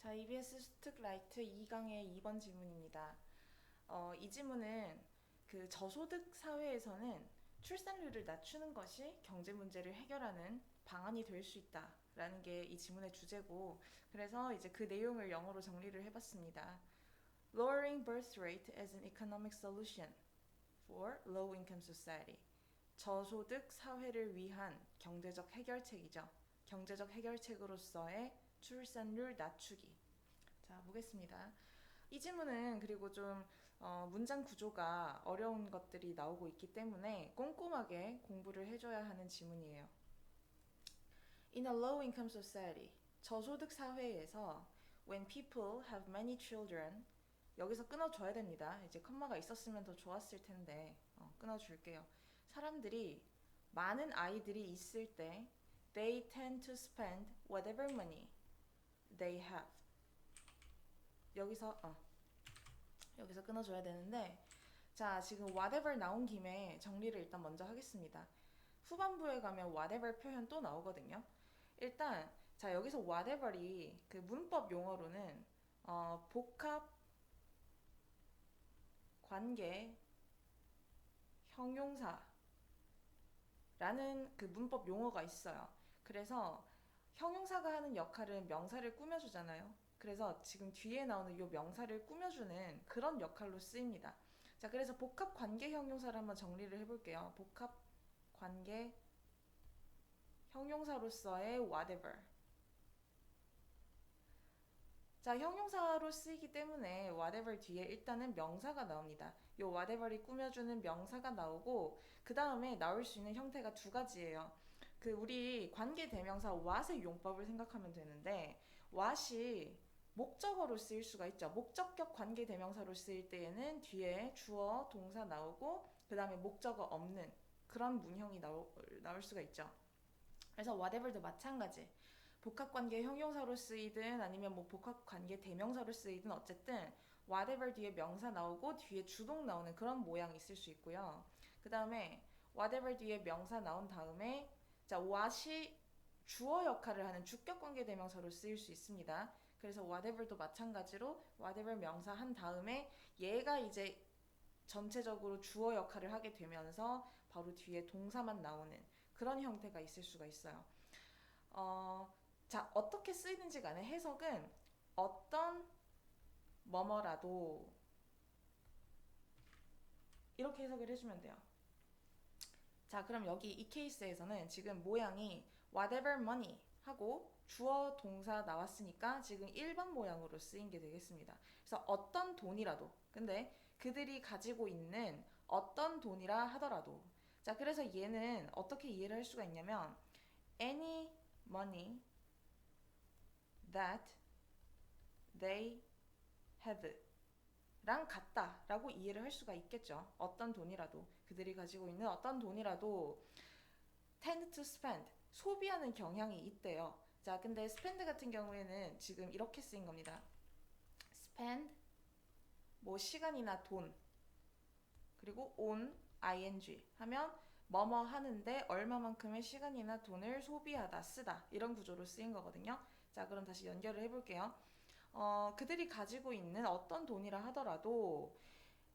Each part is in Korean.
자, EBS 스툭라이트 2강의 2번 질문입니다. 이 질문은 그 저소득 사회에서는 출산율을 낮추는 것이 경제 문제를 해결하는 방안이 될 수 있다라는 게 이 질문의 주제고, 그래서 이제 그 내용을 영어로 정리를 해봤습니다. Lowering birth rate as an economic solution for low income society. 저소득 사회를 위한 경제적 해결책이죠. 경제적 해결책으로서의 출산율 낮추기. 자, 보겠습니다. 이 질문은 그리고 좀 문장 구조가 어려운 것들이 나오고 있기 때문에 꼼꼼하게 공부를 해줘야 하는 질문이에요. In a low income society, 저소득 사회에서 when people have many children, 여기서 끊어줘야 됩니다. 이제 컴마가 있었으면 더 좋았을 텐데 끊어줄게요. 사람들이 많은 아이들이 있을 때 they tend to spend whatever money they have. 여기서 끊어줘야 되는데, 자, 지금 whatever 나온 김에 정리를 일단 먼저 하겠습니다. 후반부에 가면 whatever 표현 또 나오거든요. 일단 자, 여기서 whatever이 그 문법 용어로는 복합 관계 형용사라는 그 문법 용어가 있어요. 그래서 형용사가 하는 역할은 명사를 꾸며주잖아요. 그래서 지금 뒤에 나오는 이 명사를 꾸며주는 그런 역할로 쓰입니다. 자, 그래서 복합 관계 형용사를 한번 정리를 해볼게요. 복합 관계 형용사로서의 whatever. 자, 형용사로 쓰이기 때문에 whatever 뒤에 일단은 명사가 나옵니다. 이 whatever이 꾸며주는 명사가 나오고, 그 다음에 나올 수 있는 형태가 두 가지예요. 그 우리 관계 대명사 what의 용법을 생각하면 되는데, what이 목적어로 쓰일 수가 있죠. 목적격 관계 대명사로 쓰일 때에는 뒤에 주어, 동사 나오고 그 다음에 목적어 없는 그런 문형이 나올 수가 있죠. 그래서 whatever도 마찬가지. 복합관계 형용사로 쓰이든 아니면 뭐 복합관계 대명사로 쓰이든 어쨌든 whatever 뒤에 명사 나오고 뒤에 주동 나오는 그런 모양이 있을 수 있고요. 그 다음에 whatever 뒤에 명사 나온 다음에 자, what이 주어 역할을 하는 주격관계 대명사로 쓰일 수 있습니다. 그래서 whatever도 마찬가지로 whatever 명사 한 다음에 얘가 이제 전체적으로 주어 역할을 하게 되면서 바로 뒤에 동사만 나오는 그런 형태가 있을 수가 있어요. 자, 어떻게 쓰이는지 간에 해석은 어떤 뭐뭐라도 이렇게 해석을 해주면 돼요. 자, 그럼 여기 이 케이스에서는 지금 모양이 whatever money 하고 주어 동사 나왔으니까 지금 1번 모양으로 쓰인 게 되겠습니다. 그래서 어떤 돈이라도, 근데 그들이 가지고 있는 어떤 돈이라 하더라도, 자, 그래서 얘는 어떻게 이해를 할 수가 있냐면 any money that they have 랑 같다 라고 이해를 할 수가 있겠죠. 어떤 돈이라도, 그들이 가지고 있는 어떤 돈이라도 tend to spend, 소비하는 경향이 있대요. 자, 근데 spend 같은 경우에는 지금 이렇게 쓰인 겁니다. spend, 뭐 시간이나 돈, 그리고 on, ing 하면 뭐뭐 하는데 얼마만큼의 시간이나 돈을 소비하다, 쓰다 이런 구조로 쓰인 거거든요. 자, 그럼 다시 연결을 해볼게요. 그들이 가지고 있는 어떤 돈이라 하더라도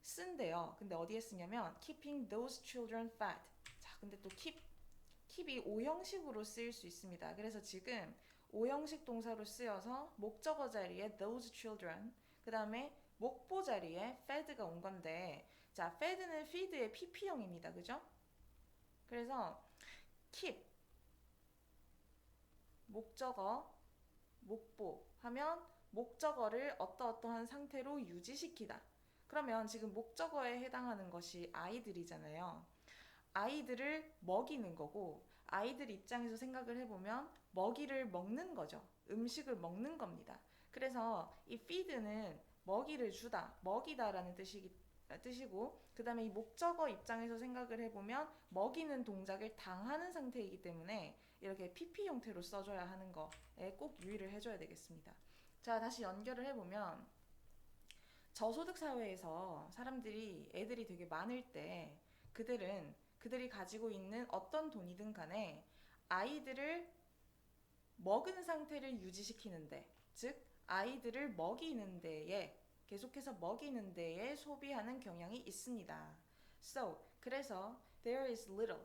쓴대요. 근데 어디에 쓰냐면 keeping those children fed. 자, 근데 또 keep이 오형식으로 쓰일 수 있습니다. 그래서 지금 오형식 동사로 쓰여서 목적어 자리에 those children, 그 다음에 목보 자리에 fed가 온 건데, 자, fed는 feed의 pp형입니다. 그죠? 그래서 keep, 목적어, 목보 하면 목적어를 어떠어떠한 상태로 유지시키다. 그러면 지금 목적어에 해당하는 것이 아이들이잖아요. 아이들을 먹이는 거고, 아이들 입장에서 생각을 해보면 먹이를 먹는 거죠. 음식을 먹는 겁니다. 그래서 이 feed는 먹이를 주다, 먹이다라는 뜻이고, 그 다음에 이 목적어 입장에서 생각을 해보면 먹이는 동작을 당하는 상태이기 때문에 이렇게 PP 형태로 써줘야 하는 거에 꼭 유의를 해줘야 되겠습니다. 자, 다시 연결을 해보면 저소득 사회에서 애들이 되게 많을 때 그들이 가지고 있는 어떤 돈이든 간에 아이들을 먹은 상태를 유지시키는데, 즉 아이들을 먹이는 데에 계속해서 먹이는 데에 소비하는 경향이 있습니다. So 그래서 there is little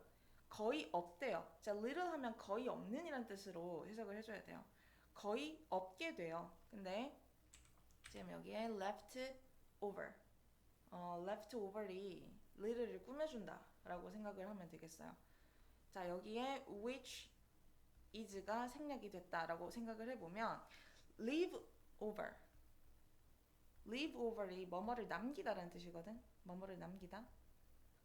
거의 없대요. 자, little 하면 거의 없는이란 뜻으로 해석을 해줘야 돼요. 거의 없게 돼요. 근데 지금 여기에 left over left over이 little를 꾸며준다 라고 생각을 하면 되겠어요. 자, 여기에 which is가 생략이 됐다라고 생각을 해보면 leave over leave over이 뭐뭐를 남기다라는 뜻이거든. 뭐뭐를 남기다.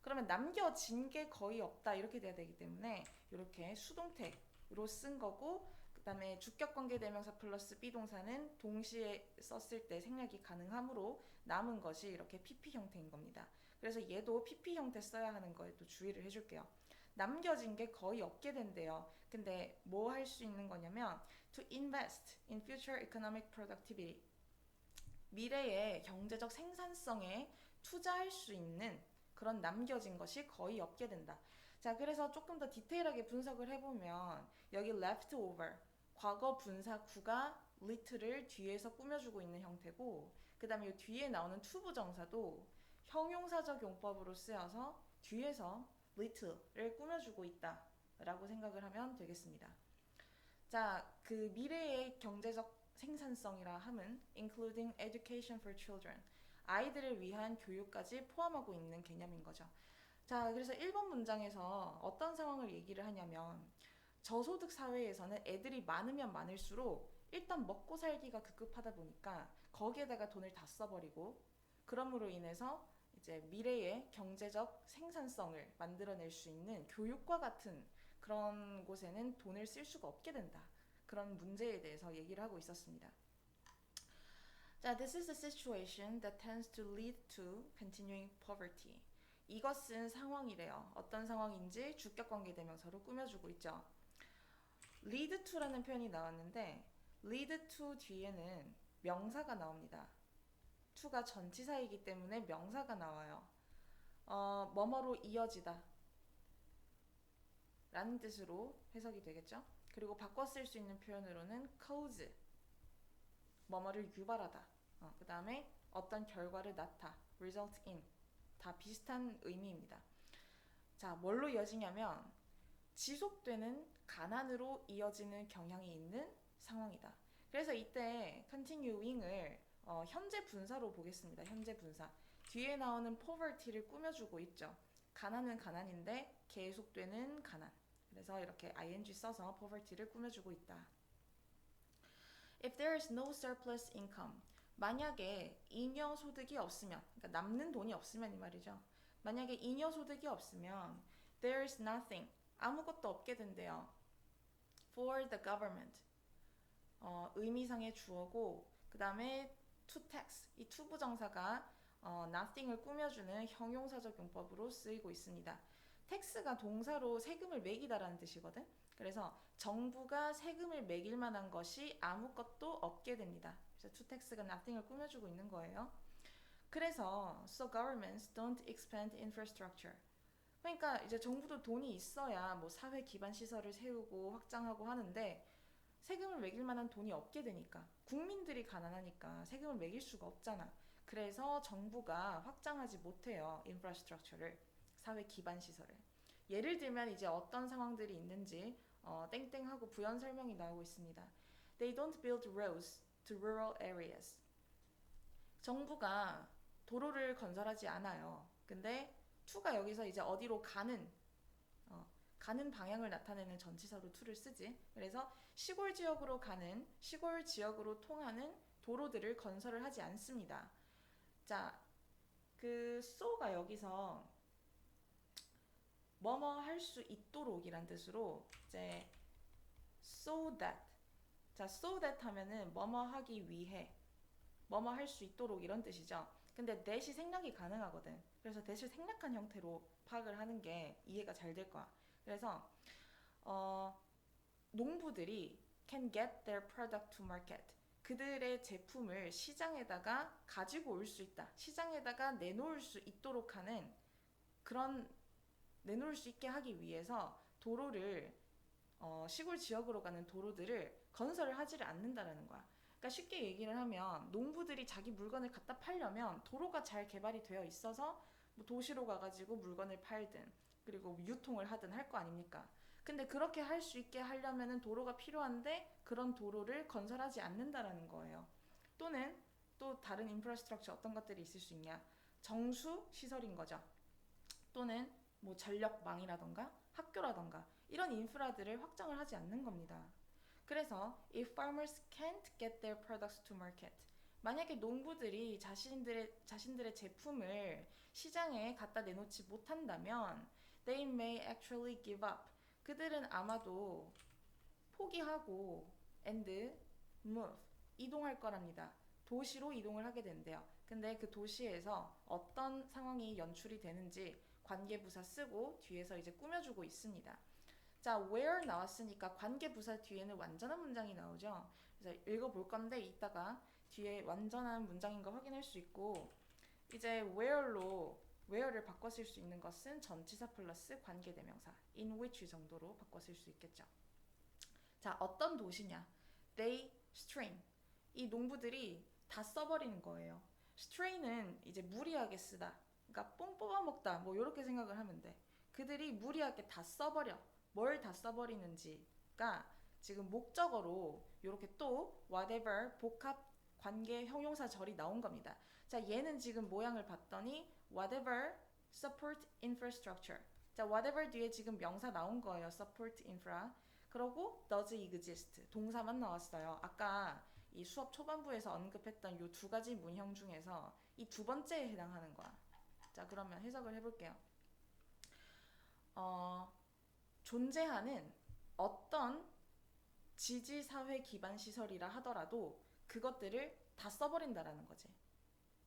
그러면 남겨진 게 거의 없다 이렇게 돼야 되기 때문에 이렇게 수동태로 쓴 거고, 그 다음에 주격관계대명사 플러스 비동사는 동시에 썼을 때 생략이 가능하므로 남은 것이 이렇게 PP 형태인 겁니다. 그래서 얘도 PP 형태 써야 하는 거에 또 주의를 해줄게요. 남겨진 게 거의 없게 된대요. 근데 뭐 할 수 있는 거냐면 to invest in future economic productivity 미래의 경제적 생산성에 투자할 수 있는 그런 남겨진 것이 거의 없게 된다. 자, 그래서 조금 더 디테일하게 분석을 해보면 여기 leftover 과거 분사구가 little을 뒤에서 꾸며주고 있는 형태고, 그 다음에 이 뒤에 나오는 투부정사도 형용사적 용법으로 쓰여서 뒤에서 little을 꾸며주고 있다 라고 생각을 하면 되겠습니다. 자, 그 미래의 경제적 생산성이라 함은 including education for children 아이들을 위한 교육까지 포함하고 있는 개념인 거죠. 자, 그래서 1번 문장에서 어떤 상황을 얘기를 하냐면 저소득 사회에서는 애들이 많으면 많을수록 일단 먹고 살기가 급급하다 보니까 거기에다가 돈을 다 써버리고, 그러므로 인해서 이제 미래의 경제적 생산성을 만들어낼 수 있는 교육과 같은 그런 곳에는 돈을 쓸 수가 없게 된다. 그런 문제에 대해서 얘기를 하고 있었습니다. 자, this is a situation that tends to lead to continuing poverty. 이것은 상황이래요. 어떤 상황인지 주격관계대명사로 꾸며주고 있죠. lead to라는 표현이 나왔는데 lead to 뒤에는 명사가 나옵니다. to가 전치사이기 때문에 명사가 나와요. 뭐뭐로 이어지다 라는 뜻으로 해석이 되겠죠. 그리고 바꿔 쓸 수 있는 표현으로는 cause 뭐뭐를 유발하다, 그 다음에 어떤 결과를 낳다, result in 다 비슷한 의미입니다. 자, 뭘로 이어지냐면 지속되는 가난으로 이어지는 경향이 있는 상황이다. 그래서 이때 continuing을 현재 분사로 보겠습니다. 현재 분사. 뒤에 나오는 poverty를 꾸며주고 있죠. 가난은 가난인데 계속되는 가난. 그래서 이렇게 ing 써서 poverty를 꾸며주고 있다. If there is no surplus income, 만약에 잉여 소득이 없으면, 그러니까 남는 돈이 없으면 이 말이죠. 만약에 잉여 소득이 없으면 there is nothing, 아무것도 없게 된대요. For the government, 의미상의 주어고, 그 다음에 to tax, 이 투부정사가 nothing을 꾸며주는 형용사적 용법으로 쓰이고 있습니다. tax가 동사로 세금을 매기다라는 뜻이거든. 그래서 정부가 세금을 매길 만한 것이 아무것도 없게 됩니다. 그래서 to tax가 nothing을 꾸며주고 있는 거예요. 그래서 so governments don't expand infrastructure. 그러니까 이제 정부도 돈이 있어야 뭐 사회 기반 시설을 세우고 확장하고 하는데 세금을 매길 만한 돈이 없게 되니까, 국민들이 가난하니까 세금을 매길 수가 없잖아. 그래서 정부가 확장하지 못해요. 인프라스트럭처를, 사회 기반 시설을. 예를 들면 이제 어떤 상황들이 있는지 땡땡하고 부연 설명이 나오고 있습니다. They don't build roads to rural areas. 정부가 도로를 건설하지 않아요. 근데 to가 여기서 이제 어디로 가는 방향을 나타내는 전치사로 to를 쓰지. 그래서 시골 지역으로 가는, 시골 지역으로 통하는 도로들을 건설을 하지 않습니다. 자, 그 so가 여기서 뭐뭐 할 수 있도록이란 뜻으로 이제 so that, 자, so that 하면은 뭐뭐 하기 위해, 뭐뭐 할 수 있도록 이런 뜻이죠. 근데 that이 생략이 가능하거든. 그래서 that을 생략한 형태로 파악을 하는 게 이해가 잘 될 거야. 그래서 농부들이 can get their product to market. 그들의 제품을 시장에다가 가지고 올 수 있다. 시장에다가 내놓을 수 있도록 하는, 그런 내놓을 수 있게 하기 위해서 도로를 시골 지역으로 가는 도로들을 건설을 하지를 않는다라는 거야. 그러니까 쉽게 얘기를 하면 농부들이 자기 물건을 갖다 팔려면 도로가 잘 개발이 되어 있어서 뭐 도시로 가가지고 물건을 팔든 그리고 유통을 하든 할 거 아닙니까? 근데 그렇게 할 수 있게 하려면은 도로가 필요한데 그런 도로를 건설하지 않는다라는 거예요. 또는 또 다른 인프라스트럭처 어떤 것들이 있을 수 있냐? 정수 시설인 거죠. 또는 뭐 전력망이라던가 학교라던가 이런 인프라들을 확장을 하지 않는 겁니다. 그래서 if farmers can't get their products to market, 만약에 농부들이 자신들의 제품을 시장에 갖다 내놓지 못한다면 they may actually give up. 그들은 아마도 포기하고 and move, 이동할 거랍니다. 도시로 이동을 하게 된대요. 근데 그 도시에서 어떤 상황이 연출이 되는지 관계부사 쓰고 뒤에서 이제 꾸며주고 있습니다. 자, where 나왔으니까 관계부사 뒤에는 완전한 문장이 나오죠. 그래서 읽어볼 건데 이따가 뒤에 완전한 문장인 거 확인할 수 있고, 이제 where를 바꿔 쓸 수 있는 것은 전치사 플러스 관계대명사 in which 정도로 바꿔 쓸 수 있겠죠. 자, 어떤 도시냐? They strain. 이 농부들이 다 써버리는 거예요. strain은 이제 무리하게 쓰다. 그러니까 뽕 뽑아먹다. 뭐 이렇게 생각을 하면 돼. 그들이 무리하게 다 써버려. 뭘 다 써버리는지가 지금 목적어로 이렇게 또 whatever 복합 관계 형용사절이 나온 겁니다. 자, 얘는 지금 모양을 봤더니 whatever support infrastructure. 자, whatever 뒤에 지금 명사 나온 거예요. support infra. 그러고 does exist. 동사만 나왔어요. 아까 이 수업 초반부에서 언급했던 이 두 가지 문형 중에서 이 두 번째에 해당하는 거야. 자, 그러면 해석을 해볼게요. 존재하는 어떤 지지사회 기반 시설이라 하더라도 그것들을 다 써버린다라는 거지.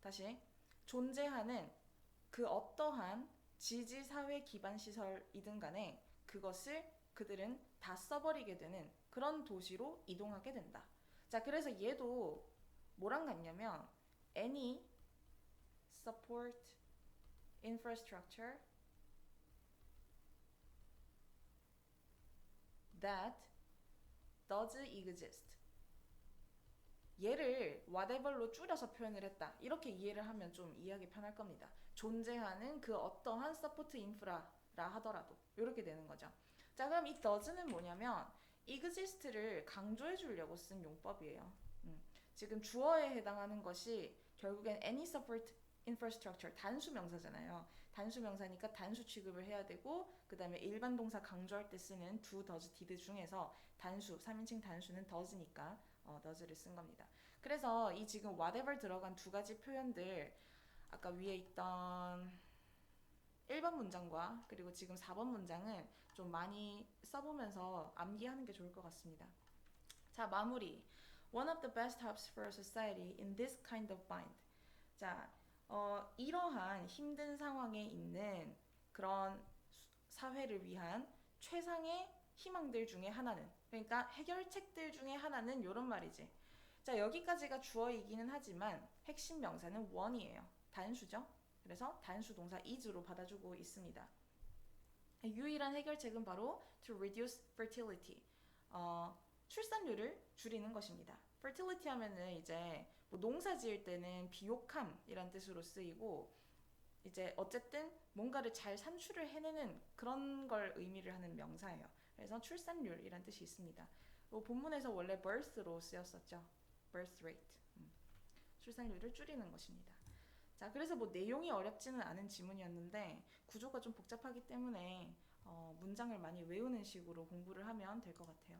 다시, 존재하는 그 어떠한 지지사회 기반 시설이든 간에 그것을 그들은 다 써버리게 되는 그런 도시로 이동하게 된다. 자, 그래서 얘도 뭐랑 같냐면 any support infrastructure that does exist. 얘를 whatever로 줄여서 표현을 했다. 이렇게 이해를 하면 좀 이해하기 편할 겁니다. 존재하는 그 어떠한 서포트 인프라라 하더라도 이렇게 되는 거죠. 자, 그럼 이 does는 뭐냐면 exist를 강조해 주려고 쓴 용법이에요. 지금 주어에 해당하는 것이 결국엔 any support infrastructure 단수 명사잖아요. 단수 명사니까 단수 취급을 해야 되고 그 다음에 일반 동사 강조할 때 쓰는 do, does, did 중에서 단수, 3인칭 단수는 does니까 does를 쓴 겁니다. 그래서 이 지금 whatever 들어간 두 가지 표현들 아까 위에 있던 1번 문장과 그리고 지금 4번 문장은 좀 많이 써보면서 암기하는 게 좋을 것 같습니다. 자, 마무리. One of the best helps for a society in this kind of bind. 자, 이러한 힘든 상황에 있는 그런 사회를 위한 최상의 희망들 중에 하나는, 그러니까 해결책들 중에 하나는 이런 말이지. 자, 여기까지가 주어이기는 하지만 핵심 명사는 one이에요. 단수죠. 그래서 단수 동사 is로 받아주고 있습니다. 유일한 해결책은 바로 to reduce fertility. 출산율을 줄이는 것입니다. fertility 하면은 이제 뭐 농사 지을 때는 비옥함이란 뜻으로 쓰이고 이제 어쨌든 뭔가를 잘 산출을 해내는 그런 걸 의미를 하는 명사예요. 그래서 출산율이란 뜻이 있습니다. 본문에서 원래 birth로 쓰였었죠. birth rate. 출산율을 줄이는 것입니다. 자, 그래서 뭐 내용이 어렵지는 않은 지문이었는데 구조가 좀 복잡하기 때문에 문장을 많이 외우는 식으로 공부를 하면 될 것 같아요.